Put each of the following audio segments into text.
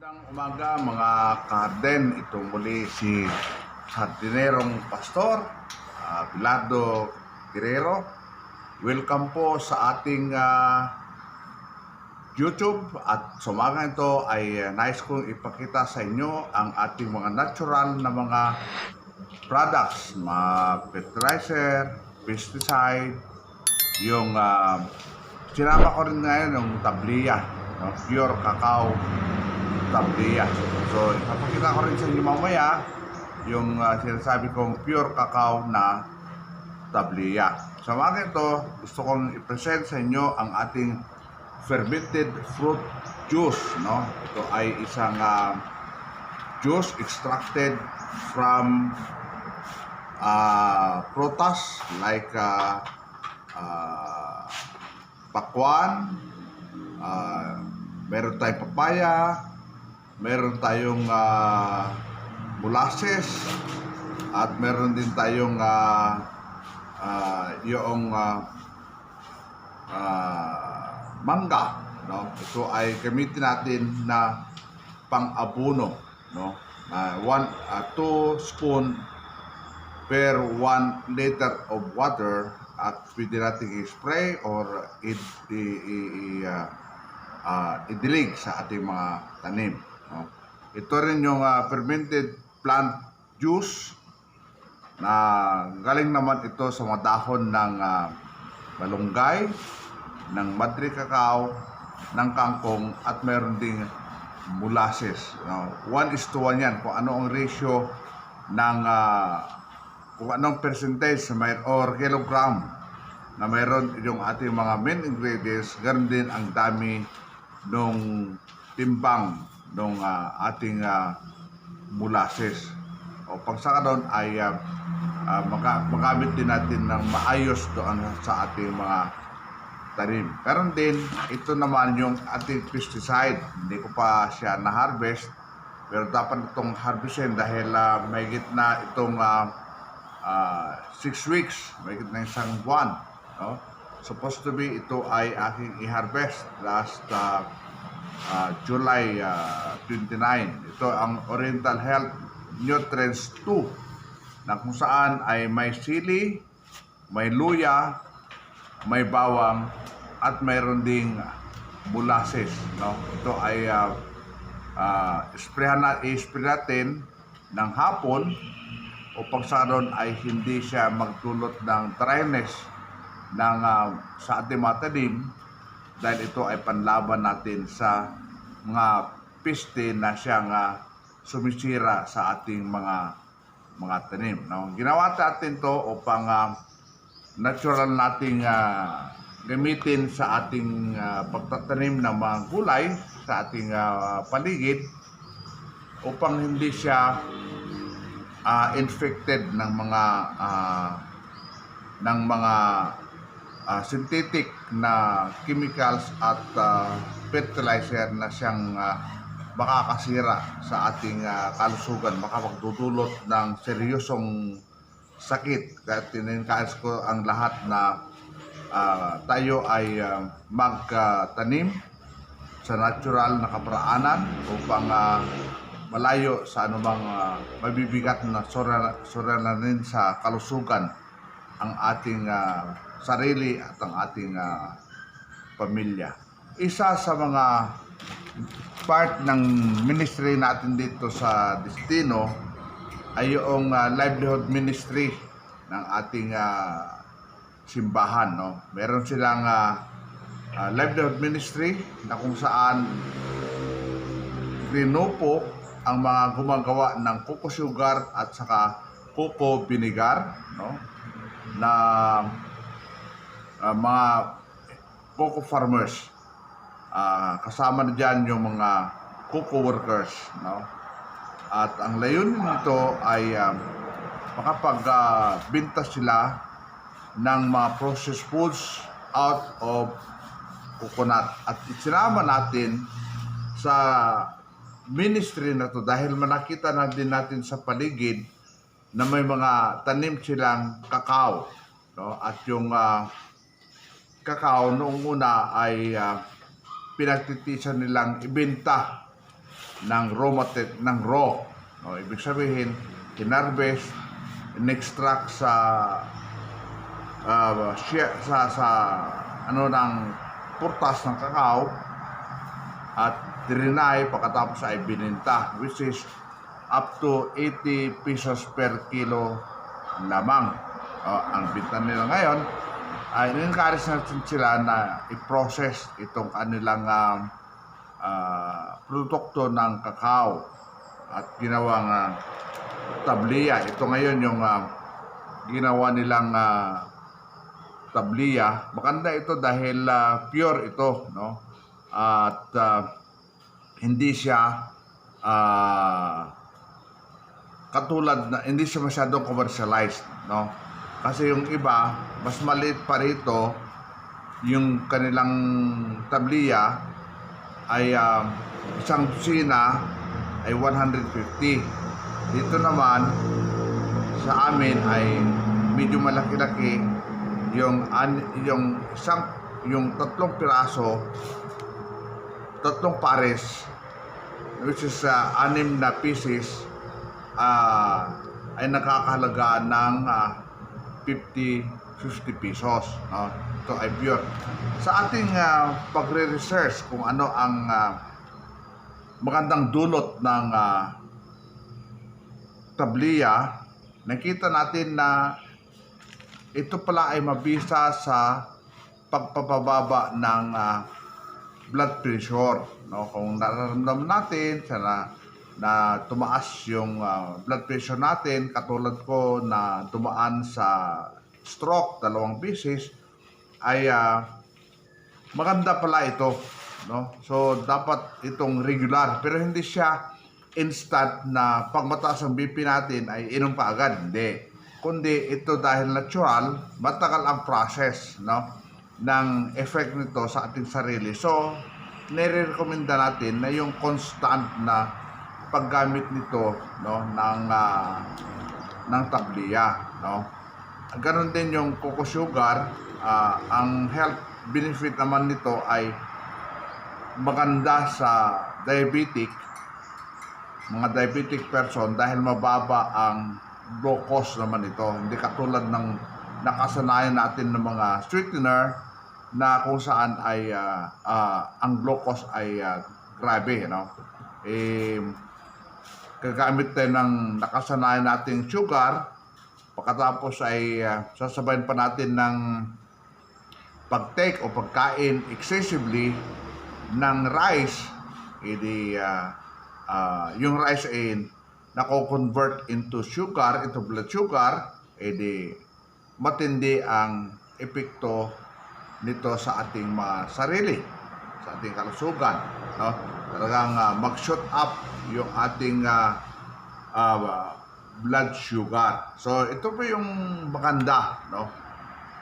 Magandang umaga mga karden. Ito muli si Sardinerong Pastor, Bilardo Guerrero. Welcome po sa ating YouTube. At sa umaga ito ay nais kong ipakita sa inyo ang ating mga natural na mga products, mga fertilizer, pesticide, yung sinama ko rin ngayon yung tablia, no? Pure cacao tablia. So ipapakita ko rin sa inyo mamaya yung sinasabi kong pure cacao na tablia. Sa mga ito, gusto kong i-present sa inyo ang ating fermented fruit juice, no? Ito ay isang juice extracted from prutas like pakwan, meron tayong papaya, meron tayong molasses, at meron din tayong yung mangga, no? Ito ay gamitin natin na pang-abono, no? 2 spoon per 1 liter of water, at pwede natin i-spray or idilig sa ating mga tanim, no? Ito rin yung fermented plant juice na galing naman ito sa mga dahon ng malunggay, ng madre cacao, ng kangkong, at meron ding molasses, no? 1:1 yan kung ano ang ratio ng kung anong percentage or kilogram na mayroon yung ating mga main ingredients. Ganun din ang dami nung timbang nung ating molasses. O pagsaka doon ay magamit din natin ng maayos doon sa ating mga tanim. Karon din, ito naman yung ating pesticide. Hindi ko pa siya na-harvest, pero dapat itong harvestin dahil may gitna itong 6 weeks, may gitna isang buwan, no? Supposed to be ito ay aking i-harvest last July 29. Ito ang Oriental Health Nutrients 2, na kung saan ay may sili, may luya, may bawang, at mayroon ding molasses, no? Ito ay i-spray natin ng hapon o pagsaron ay hindi siya magdulot ng dryness ng sa ating mga tanim, dahil ito ay panlaban natin sa mga peste na siyang sumisira sa ating mga tanim, no? Ginawa natin to upang natural nating gamitin sa ating pagtatanim ng mga gulay sa ating paligid, upang hindi siya infected ng mga synthetic na chemicals at fertilizer na siyang makakasira sa ating kalusugan, makapagdudulot ng seryosong sakit. Kaya tiningkais ko ang lahat na tayo ay magtanim sa natural na kaparaanan upang malayo sa anumang mabibigat na suliranin sa kalusugan ang ating sarili at ang ating pamilya. Isa sa mga part ng ministry natin dito sa Destino ay yung livelihood ministry ng ating simbahan, no? Meron silang livelihood ministry na kung saan rinupo ang mga gumagawa ng cocoa sugar at saka cocoa vinegar, no? Na mga cocoa farmers. Kasama na dyan yung mga cocoa workers, no? At ang layunin nito ay makapagbenta sila ng mga processed foods out of coconut. At isinama natin sa ministry na to dahil manakita na din natin sa paligid na may mga tanim silang cacao, no? At yung cacao noong una ay pinagtitisan nilang ibenta ng raw. No, ibig sabihin, kinarvest, in-extract sa sa ano ng purtas ng kakao at dirinay pagkatapos ay bininta, which is up to 80 pesos per kilo lamang. Ang binta nila ngayon ay in-encourage natin sila na i-process itong kanilang produkto ng kakao at ginawang tabliya. Ito ngayon yung ginawa nilang tabliya. Maganda ito dahil pure ito, no? At hindi siya katulad na hindi siya masyadong commercialized, no? Kasi yung iba mas maliit pa rito, yung kanilang tabliya ay isang dosina ay 150. Dito naman sa amin ay medyo malaki-laki, yung tatlong piraso, tatlong pares, which is 6 na pieces, ay nakakahalaga ng 50 pesos. No? Ito ay pure. Sa ating pagre-research kung ano ang magandang dulot ng tabliya, nakita natin na ito pala ay mabisa sa pagpapababa ng blood pressure. No? Kung nararamdaman natin na tumaas yung blood pressure natin, katulad ko na dumaan sa stroke 2 beses, ay maganda pala ito, no? So dapat itong regular, pero hindi siya instant na pag mataas ang BP natin ay inom pa agad, hindi. Kundi ito dahil natural, matagal ang process, no, ng effect nito sa ating sarili. So nire-recommenda natin na yung constant na paggamit nito, no, ng tabliya, no. Ganon din yung cocoa sugar. Ang health benefit naman nito ay maganda sa mga diabetic person dahil mababa ang glucose naman ito. Hindi katulad ng nakasanayan natin ng mga sweetener na kung saan ay ang glucose ay grabe, no. Gagamit tayo ng nakasanayan nating sugar, pagkatapos ay sasabayin pa natin ng pag-take o pagkain excessively ng rice, yung rice ay nako-convert into sugar, into blood sugar, matindi ang epekto nito sa ating mga sarili, sa ating kalusugan, no? Talagang mag-shoot up yung ating blood sugar. So ito po yung maganda, no,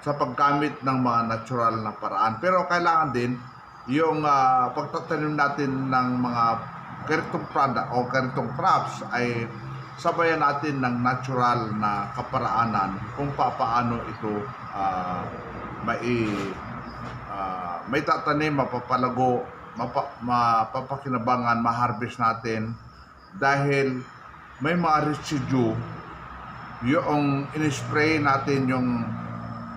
sa paggamit ng mga natural na paraan. Pero kailangan din yung pagtatanim natin ng mga ganitong product o ganitong crops ay sabayan natin ng natural na kaparaanan kung paano ito may tatanim, mapapalago, mapapakinabangan, ma-harvest natin dahil may mga residue yung in-spray natin, yung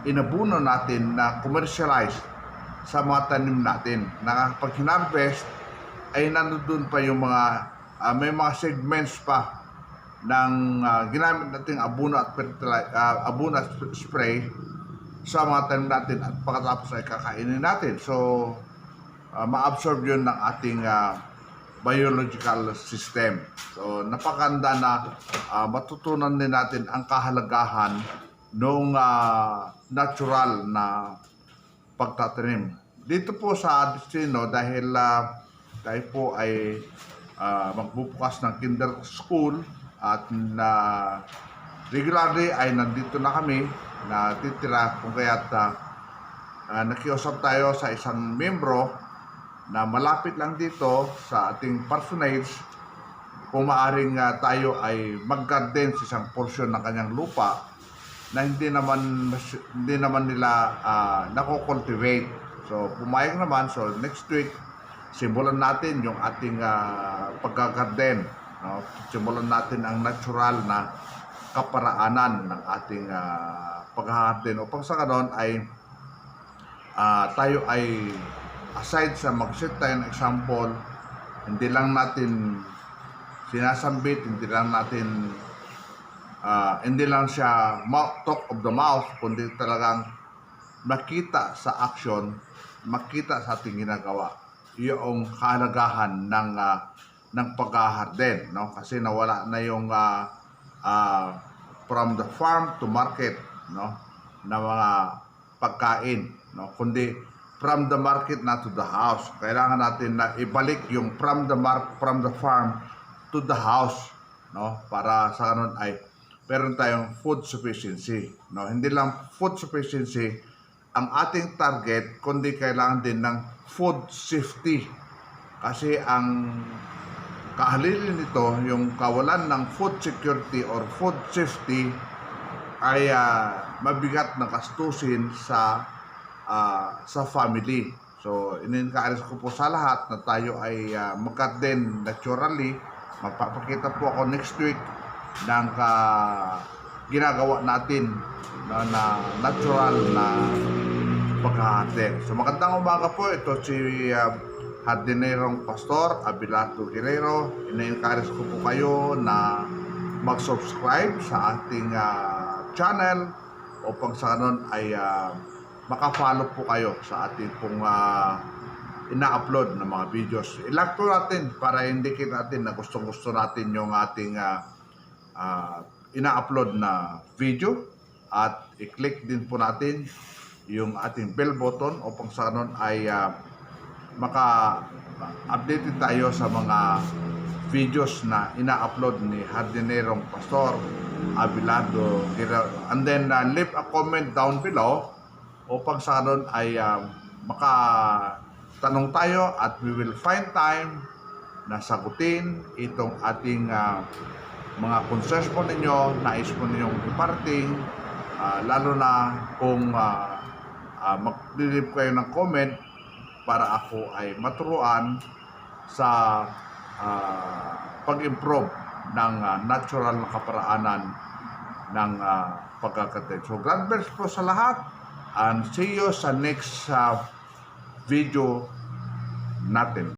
inabuno natin na commercialized sa mga tanim natin, na pag hinarvest ay nandun pa yung mga may mga segments pa ng ginamit nating abono at spray sa mga tanim natin, at pagkatapos ay kakainin natin. So ma-absorb yun ng ating biological system. So napakanda na matutunan din natin ang kahalagahan ng natural na pagtatanim. Dito po sa Destino, dahil tayo po ay magbubukas ng kinder school at na regularly ay nandito na kami na titira, kung kaya't nakiusap tayo sa isang membro na malapit lang dito sa ating parsonage, kung maaring tayo ay mag-garden sa isang portion ng kanyang lupa na hindi naman nila nako-cultivate. So pumayag naman. So next week simulan natin yung ating paggagarden, no? Simulan natin ang natural na kaparaanan ng ating paghaharden upang sa ganon ay tayo ay aside sa mag-set tayo ng example, hindi lang natin sinasambit, hindi lang siya talk of the mouth, kundi talagang makita sa action, makita sa ating ginagawa yung kahalagahan ng paghaharden, no? Kasi nawala na yung from the farm to market, no, na mga pagkain, no, kundi from the market na to the house. Kailangan natin na ibalik yung from the farm to the house, no, para sa ganun ay meron tayong food sufficiency, no. Hindi lang food sufficiency ang ating target, kundi kailangan din ng food safety. Kasi ang kahalilin nito, yung kawalan ng food security or food safety ay mabigat na gastusin sa family. So, in-encourage ko po sa lahat na tayo ay mag-garden naturally. Magpapakita po ako next week ng ginagawa natin na natural na paghaharden. So, magandang umaga po. Ito si Hardinerong Pastor Abelardo Guerrero. Ina-encourage ko po kayo na mag-subscribe sa ating channel upang sa ganun ay maka-follow po kayo sa ating pong ina-upload na mga videos. I-like po natin para indicate natin na gustong-gusto natin yung ating ina-upload na video, at i-click din po natin yung ating bell button upang sa ganun ay maka-update tayo sa mga videos na ina-upload ni Hardinerong Pastor Abelardo Guerrero. And then leave a comment down below upang sa ganun ay makatanong tayo at we will find time na sagutin itong ating mga concerns po ninyo, nais po ninyong iparating, lalo na kung mag-leave kayo ng comment para ako ay maturuan sa pag-improve ng natural na kaparaanan ng pagkakatid. So, God bless po sa lahat and see you sa next video natin.